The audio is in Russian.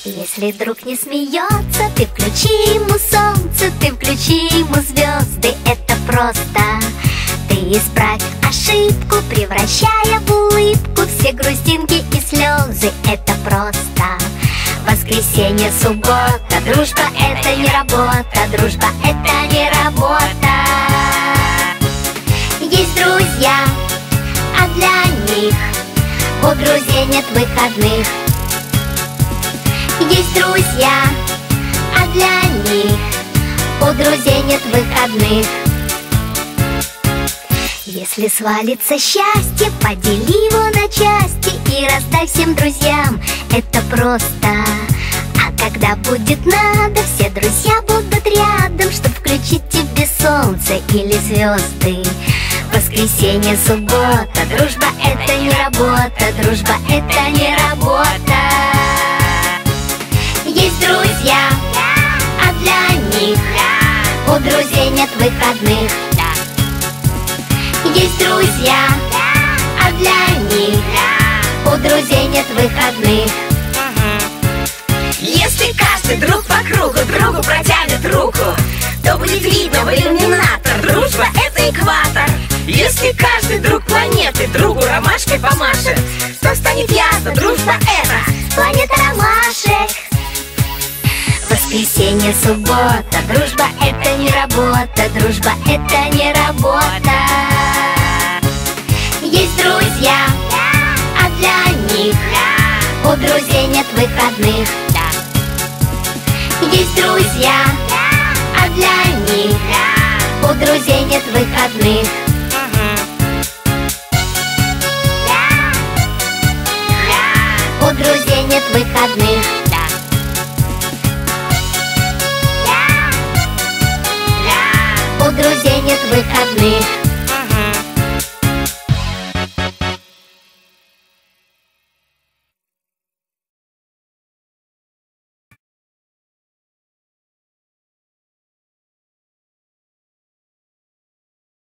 Если друг не смеется, ты включи ему солнце, ты включи ему звезды, это просто. Ты исправь ошибку, превращая в улыбку все грустинки и слезы, это просто. Воскресенье, суббота, дружба это не работа, дружба это не работа. Есть друзья, а для них у друзей нет выходных. Есть друзья, а для них у друзей нет выходных. Если свалится счастье, подели его на части и раздай всем друзьям, это просто. А когда будет надо, все друзья будут рядом, чтоб включить тебе солнце или звезды. Воскресенье, суббота, дружба это не работа, дружба это не работа. Есть друзья, а для них у друзей нет выходных. Есть друзья, а для них у друзей нет выходных. Если каждый друг по кругу другу протянет руку, то будет видно в иллюминатор, дружба это экватор. Если каждый друг планеты другу ромашкой помашет, то станет ясно, дружба это планета ромашек. Воскресенье, суббота, дружба это не работа, дружба это не работа. Есть друзья, а для них у друзей нет выходных. Есть друзья, а для них у друзей нет выходных.